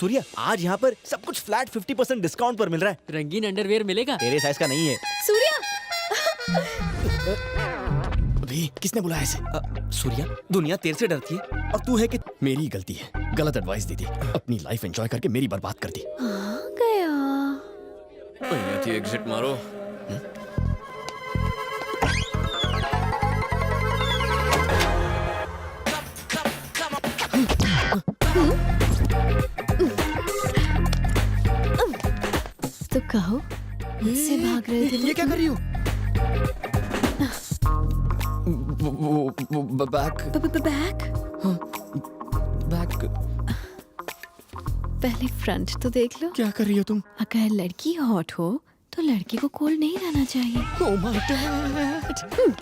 सूर्या, आज यहाँ पर सब कुछ फ्लैट 50% डिस्काउंट पर मिल रहा है। रंगीन अंडरवेयर मिलेगा? तेरे साइज का नहीं है। सूर्या, अभी किसने बुलाया इसे? सूर्या, दुनिया तेरे से डरती है और तू है कि मेरी गलती है, गलत एडवाइस दी थी, अपनी लाइफ एंजॉय करके मेरी बर्बाद कर दी। आ गया। थी एग्जिट मारो। तो कहो, मुझसे भाग रहे थे? ये क्या कर रही हो? Back back? बैक पहले फ्रंट तो देख लो। क्या कर रही हो तुम? अगर लड़की हॉट हो तो लड़की को कोल्ड नहीं रहना चाहिए। Oh my God!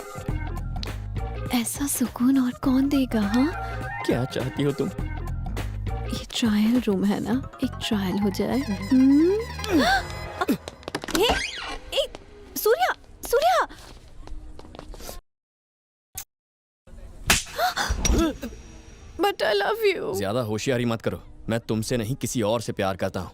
ऐसा सुकून और कौन देगा? हाँ, क्या चाहती हो तुम? ये ट्रायल रूम है ना, एक ट्रायल हो जाए। ए, Surya, Surya! But I love you. ज्यादा होशियारी मत करो, मैं तुमसे नहीं किसी और से प्यार करता हूँ।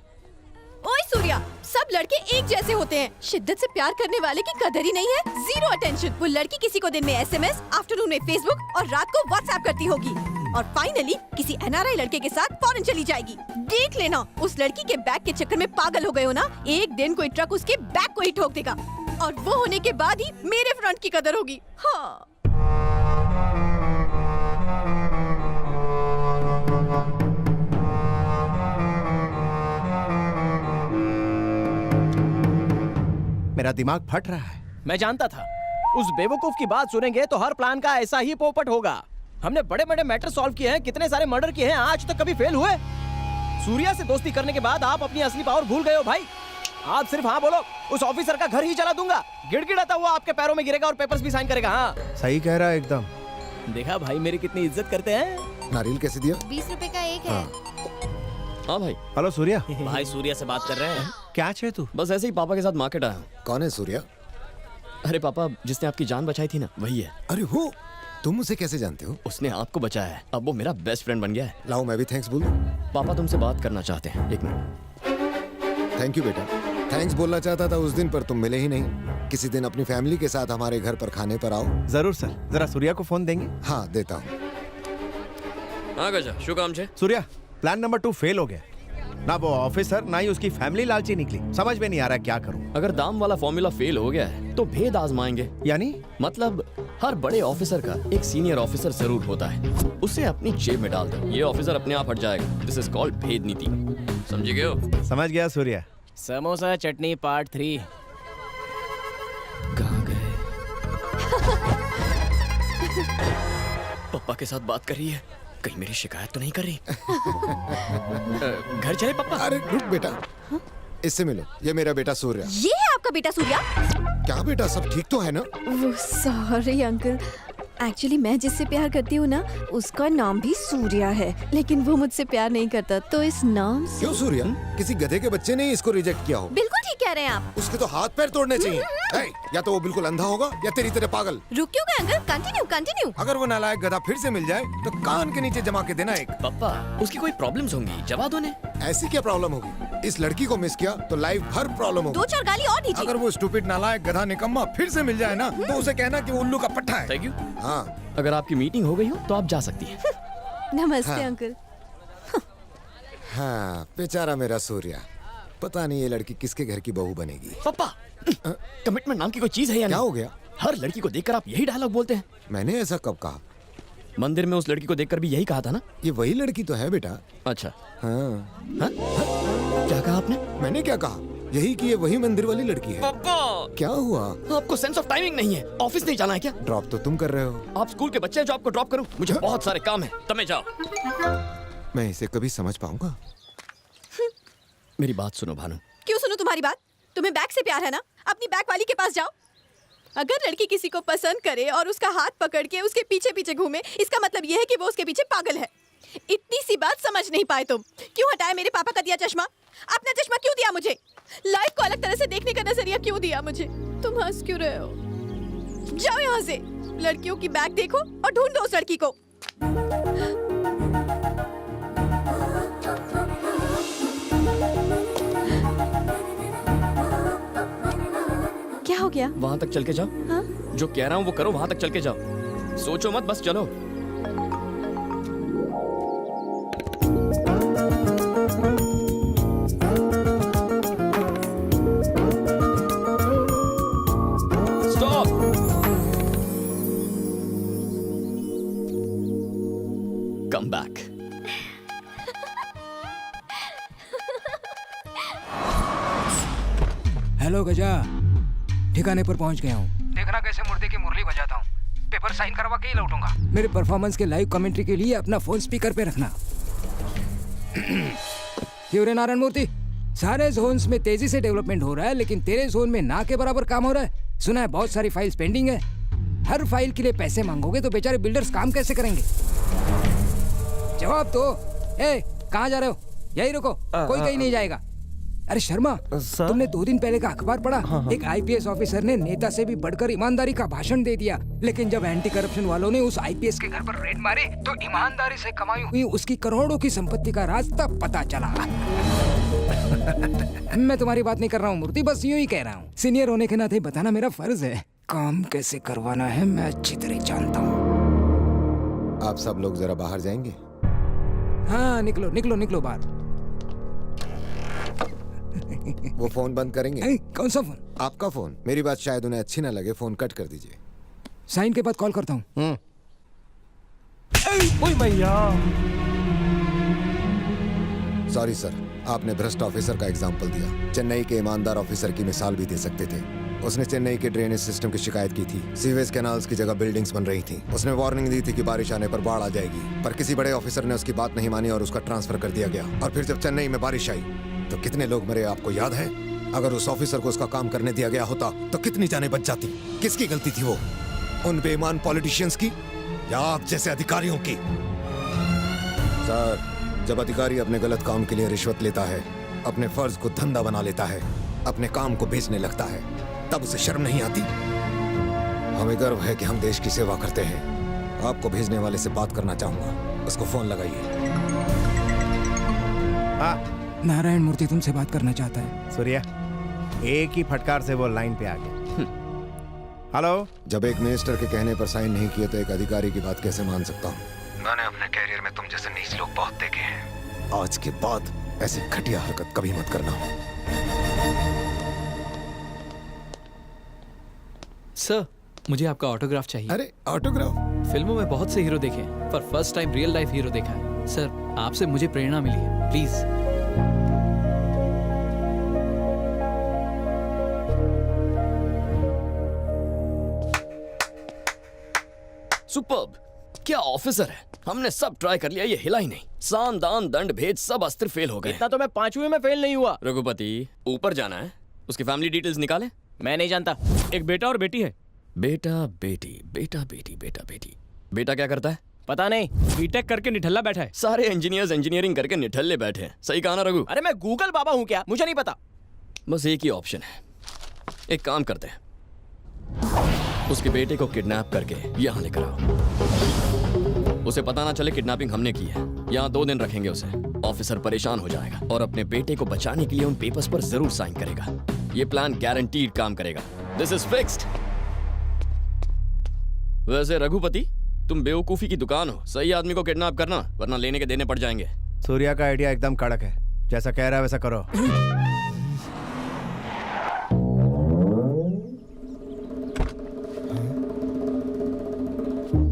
ओए सूर्या, सब लड़के एक जैसे होते हैं। शिद्दत से प्यार करने वाले की कदर ही नहीं है। Zero attention. वो लड़की किसी को दिन में SMS, आफ्टरनून में फेसबुक और रात को व्हाट्सएप करती होगी और फाइनली किसी NRI लड़के के साथ फॉरेन चली जाएगी। देख लेना, उस लड़की के बैग के चक्कर में पागल हो गए हो ना, एक दिन कोई ट्रक उसके बैग को ही ठोक देगा और वो होने के बाद ही मेरे फ्रंट की कदर होगी। हाँ। मेरा दिमाग फट रहा है। मैं जानता था उस बेवकूफ की बात सुनेंगे तो हर प्लान का ऐसा ही पोपट होगा। हमने बड़े बड़े मैटर सॉल्व किए हैं, कितने सारे मर्डर किए हैं, आज तक कभी फेल हुए? सूर्या से दोस्ती करने के बाद आप अपनी असली पावर भूल गए हो भाई। आप सिर्फ हाँ बोलो, उस ऑफिसर का घर ही जला दूंगा। गिड़गिड़ाता हुआ आपके पैरों में गिरेगा और पेपर्स भी साइन करेगा। हाँ सही कह रहा है एकदम। देखा भाई मेरी कितनी इज्जत करते हैं। नारियल कैसे दिया? 20 रुपए का एक है। हाँ भाई। हेलो सूर्या, भाई सूर्या से बात कर रहे हैं। क्या चाहिए तू? बस ऐसे ही पापा के साथ मार्केट आया हूँ। कौन है सूर्या? अरे पापा, जिसने आपकी जान बचाई थी ना, वही है। अरे वो, तुम उसे कैसे जानते हो? उसने आपको बचाया है, अब वो मेरा बेस्ट फ्रेंड बन गया है। लाओ मैं भी थैंक्स बोलूं। पापा तुमसे बात करना चाहते हैं, एक मिनट। थैंक यू बेटा। थैंक्स बोलना चाहता था उस दिन, पर तुम मिले ही नहीं। किसी दिन अपनी फैमिली के साथ हमारे घर पर खाने पर आओ। जरूर सर, जरा सूर्या को फोन देंगे? हाँ देता हूँ। हाँ गजा, शु काम छे? सूर्या, प्लान नंबर 2 फेल हो गया। ना वो ऑफिसर ना ही उसकी फैमिली लालची निकली। समझ में नहीं आ रहा क्या करूं। अगर दाम वाला फॉर्मूला फेल हो गया है तो भेद आजमाएंगे। यानी? मतलब हर बड़े ऑफिसर का एक सीनियर ऑफिसर जरूर होता है, उसे अपनी जेब में डाल दो, ये ऑफिसर अपने आप हट जाएगा। दिस इज कॉल्ड भेद नीति। समझ गए हो? समझ गया सूर्या। समोसा चटनी पार्ट 3। कहाँ गए? पापा के साथ बात कर रही है, कहीं मेरी शिकायत तो नहीं कर रही? घर चले पापा? अरे रुक बेटा, इससे मिलो। ये मेरा बेटा सूर्या। ये है आपका बेटा सूर्या? क्या बेटा, सब ठीक तो है ना? वो सॉरी अंकल, एक्चुअली मैं जिससे प्यार करती हूँ ना, उसका नाम भी सूर्या है, लेकिन वो मुझसे प्यार नहीं करता, तो इस नाम से। क्यों सूर्या? किसी गधे के बच्चे ने इसको रिजेक्ट किया हो? बिल्कुल ठीक कह रहे हैं आप। उसके तो हाथ पैर तोड़ने चाहिए। है, या तो वो बिल्कुल अंधा होगा या तेरी तरह पागल। रुक क्यों गए अंकल? Continue continue. अगर वो नालायक गधा फिर से मिल जाए तो कान के नीचे जमा के देना एक। पापा, उसकी कोई प्रॉब्लम्स होंगी, जवा दो ने। ऐसी क्या प्रॉब्लम होगी? इस लड़की को मिस किया तो लाइफ भर प्रॉब्लम होगी। 2-4 गाली और दीजिए। अगर वो स्टूपिड नालायक गधा निकम्मा फिर से मिल जाए ना, तो उसे कहना कि वो उल्लू का पट्टा है। Thank you. हाँ अगर आपकी मीटिंग हो गई हो तो आप जा सकती हैं। नमस्ते हाँ। अंकल। हाँ, बेचारा मेरा सूर्या। पता नहीं ये लड़की किसके घर की बहू बनेगी। पापा, कमिटमेंट नाम की कोई चीज है या क्या नहीं? हो गया? हर लड़की को देखकर आप यही डायलॉग बोलते हैं। मैंने ऐसा कब कहा? मंदिर में उस लड़की को देखकर भी यही कहा था ना? ये वही लड़की तो है बेटा। अच्छा। हाँ। हाँ? क्या कहा आपने? मैंने क्या कहा? यही कि ये वही मंदिर वाली लड़की है। पापा, क्या हुआ? आपको सेंस ऑफ टाइमिंग नहीं है? ऑफिस नहीं जाना है क्या? ड्रॉप तो तुम कर रहे हो। आप स्कूल के बच्चे हैं जो आपको ड्रॉप करूं? मुझे बहुत सारे काम है, तब जाओ। मैं इसे कभी समझ पाऊंगा? मेरी बात सुनो भानु। क्यों सुनो तुम्हारी बात? तुम्हें बैग से प्यार है ना? अपनी बैग वाली के पास जाओ। अगर लड़की किसी को पसंद करे और उसका हाथ पकड़ के उसके पीछे पीछे घूमे, इसका मतलब यह है कि वो उसके पीछे पागल है। इतनी सी बात समझ नहीं पाए तुम? क्यों हटाया मेरे पापा का दिया चश्मा? अपना चश्मा क्यों दिया मुझे? लाइफ को अलग तरह से देखने का नजरिया क्यों दिया मुझे? तुम हंस क्यों रहे हो? जाओ यहाँ से। लड़कियों की बैग देखो और ढूंढो उस लड़की को। क्या? वहां तक चल के जाओ। हाँ? जो कह रहा हूँ वो करो, वहां तक चल के जाओ। सोचो मत, बस चलो। स्टॉप। Come back. हेलो गजा, ठिकाने पर पहुंच गया हूँ। देखना कैसे मुर्दे की मुरली बजाता हूँ। पेपर साइन करवा के ही लौटूंगा। मेरे परफॉर्मेंस के लाइव कमेंट्री के लिए अपना फोन स्पीकर पे रखना। क्यों रे नारायण मूर्ति, सारे जोन्स में तेजी से डेवलपमेंट हो रहा है, लेकिन तेरे जोन में ना के बराबर काम हो रहा है। सुना है बहुत सारी फाइल्स पेंडिंग है। हर फाइल के लिए पैसे मांगोगे तो बेचारे बिल्डर्स काम कैसे करेंगे? जवाब दो। ए, कहाँ जा रहे हो? यही रुको, कोई कहीं नहीं जाएगा। अरे शर्मा, तुमने 2 दिन पहले का अखबार पढ़ा? एक आईपीएस ऑफिसर ने नेता से भी बढ़कर ईमानदारी का भाषण दे दिया, लेकिन जब एंटी करप्शन वालों ने उस आईपीएस के घर पर रेड मारे तो ईमानदारी से कमाई हुई उसकी करोड़ों की संपत्ति का राज तब पता चला। मैं तुम्हारी बात नहीं कर रहा हूँ मूर्ति, बस यूं ही कह रहा हूँ। सीनियर होने के नाते बताना मेरा फर्ज है। काम कैसे करवाना है मैं अच्छी तरह जानता हूँ। आप सब लोग जरा बाहर जाएंगे? हाँ, निकलो निकलो निकलो बाहर। वो फोन बंद करेंगे? कौन सा फोन? आपका फोन। मेरी बात शायद उन्हें अच्छी ना लगे, फोन कट कर दीजिए। साइन के बाद कॉल करता हूँ। सॉरी सर, आपने भ्रष्ट ऑफिसर का एग्जाम्पल दिया। चेन्नई के ईमानदार ऑफिसर की मिसाल भी दे सकते थे। उसने चेन्नई के ड्रेनेज सिस्टम की शिकायत की थी। सीवेज कैनाल्स की जगह बिल्डिंग्स बन रही थी। उसने वार्निंग दी थी कि बारिश आने पर बाढ़ आ जाएगी, पर किसी बड़े ऑफिसर ने उसकी बात नहीं मानी और उसका ट्रांसफर कर दिया गया। और फिर जब चेन्नई में बारिश आई तो कितने लोग मरे आपको याद है? अगर उस ऑफिसर को उसका काम करने दिया गया होता तो कितनी जानें बच जाती? किसकी गलती थी वो? उन बेईमान पॉलिटिशियंस की या आप जैसे अधिकारियों की? सर, जब अधिकारी अपने गलत काम के लिए रिश्वत लेता है, अपने फर्ज को धंधा बना लेता है, अपने काम को बेचने लगता है, तब उसे शर्म नहीं आती? हमें गर्व है कि हम देश की सेवा करते हैं। आपको भेजने वाले से बात करना चाहूंगा, उसको फोन लगाइए। हाँ नारायण मूर्ति तुमसे बात करना चाहता है। सूर्या, एक ही फटकार से वो लाइन पे आ गया। हेलो। जब एक मिनिस्टर के कहने पर साइन नहीं किए तो एक अधिकारी की बात कैसे मान सकता हूँ? मैंने अपने कैरियर में तुम जैसे नीच लोग बहुत देखे हैं। आज के बाद ऐसी घटिया हरकत कभी मत करना। सर, मुझे आपका ऑटोग्राफ चाहिए। अरे ऑटोग्राफ? फिल्मों में बहुत से हीरो देखे हैं, पर first time real life hero देखा है। सर, आपसे मुझे प्रेरणा मिली है, प्लीज। सुपर्ब। क्या ऑफिसर है। हमने सब ट्राई कर लिया, ये हिला ही नहीं। साम दाम दंड भेद सब अस्त्र फेल हो गए। इतना तो मैं 5वीं में फेल नहीं हुआ। रघुपति, ऊपर जाना है, उसकी फैमिली डिटेल्स निकाले। मैं नहीं जानता। एक बेटा और बेटी है। बेटा बेटी, बेटा बेटी, बेटा बेटी। बेटा क्या करता है? पता नहीं। बीटेक करके निठल्ला बैठा है। सारे इंजीनियर्स इंजीनियरिंग करके निठल्ले बैठे हैं। सही कहा ना रघु? अरे मैं गूगल बाबा हूँ क्या? मुझे नहीं पता। बस एक ही ऑप्शन है। एक काम करते हैं, उसके बेटे को किडनैप करके यहाँ लेकर आओ। उसे पता ना चले किडनैपिंग हमने की है। यहाँ 2 दिन रखेंगे उसे। ऑफिसर परेशान हो जाएगा और अपने बेटे को बचाने के लिए उन पेपर्स पर जरूर साइन करेगा। ये प्लान गारंटीड काम करेगा। This is fixed. वैसे रघुपति, तुम बेवकूफी की दुकान हो। सही आदमी को किडनैप करना, वरना लेने के देने पड़ जाएंगे। सूर्या का आइडिया एकदम कड़क है। जैसा कह रहा है वैसा करो।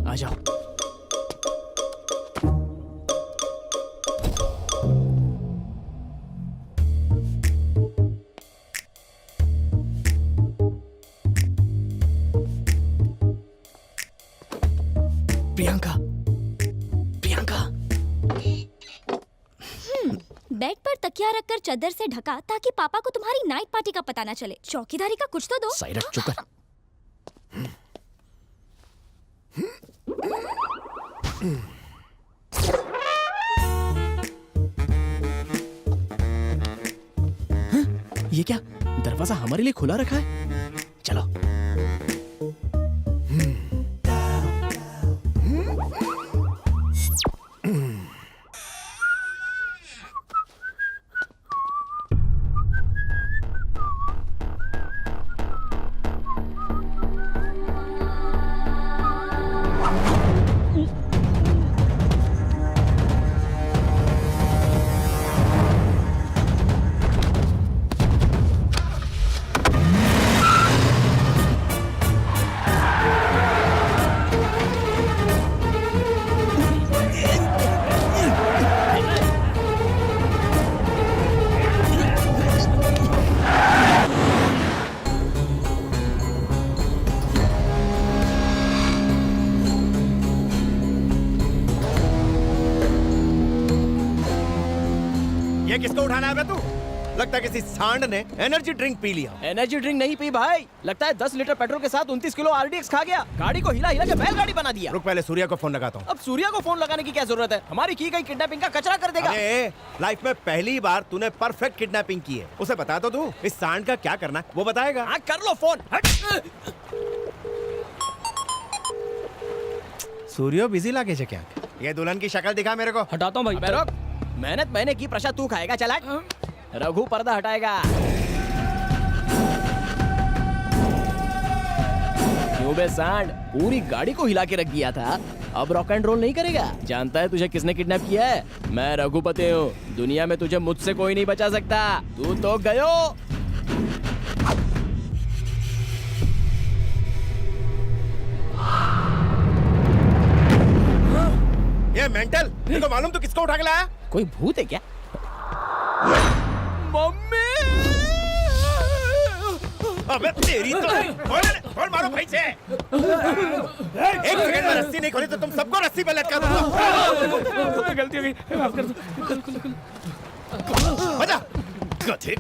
आ जाओ। प्रियंका, प्रियंका। बेड पर तकिया रखकर चादर से ढका ताकि पापा को तुम्हारी नाइट पार्टी का पता ना चले। चौकीदारी का कुछ तो दो। साइरक, चुप कर। ये क्या? दरवाजा हमारे लिए खुला रखा है? चलो। ये किसको उठाना है बे तू? लगता है किसी सांड ने एनर्जी ड्रिंक पी लिया। एनर्जी ड्रिंक नहीं पी भाई, लगता है 10 लीटर पेट्रोल के साथ 29 किलो आरडीएक्स खा गया। गाड़ी को हिला हिला के बैलगाड़ी बना दिया। रुक, पहले सूर्या को फोन लगाता हूँ। अब सूर्या को फोन लगाने की क्या जरूरत है? हमारी की गई किडनैपिंग का कचरा कर देगा। अरे लाइफ में पहली बार तूने परफेक्ट किडनैपिंग की है। उसे बता तो तू इस सांड का क्या करना है, वो बताएगा। हाँ कर लो फोन। सूर्यो बिजी लागे छे क्या? ये दुल्हन की शक्ल दिखा मेरे को। हटाता हूँ भाई। अबे रुक, मेहनत मैंने की, प्रसाद तू खाएगा। चला रघु पर्दा हटाएगा। क्यों बे सांड, पूरी गाड़ी को हिला के रख दिया था, अब रॉक एंड रोल नहीं करेगा? जानता है तुझे किसने किडनैप किया है? मैं रघुपति हूँ। दुनिया में तुझे मुझसे कोई नहीं बचा सकता। तू तो गयो। ये मेंटल, तेरे को मालूम तू किसको उठा के लाया? कोई भूत है क्या? मम्मी! अबे तेरी तो खोल मारो भाई से। एक सेकंड में रस्सी नहीं खोली तो तुम सबको रस्सी पे लटका दूंगा। गलती हो गई, माफ कर दो। बजा। गधे।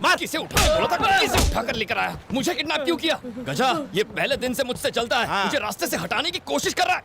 मार किसे उठा बोला था, किसे उठा कर लेकर आया? मुझे किडनैप क्यों किया? गजा, ये पहले दिन से मुझसे चलता है। मुझे रास्ते से हटाने की कोशिश कर रहा है।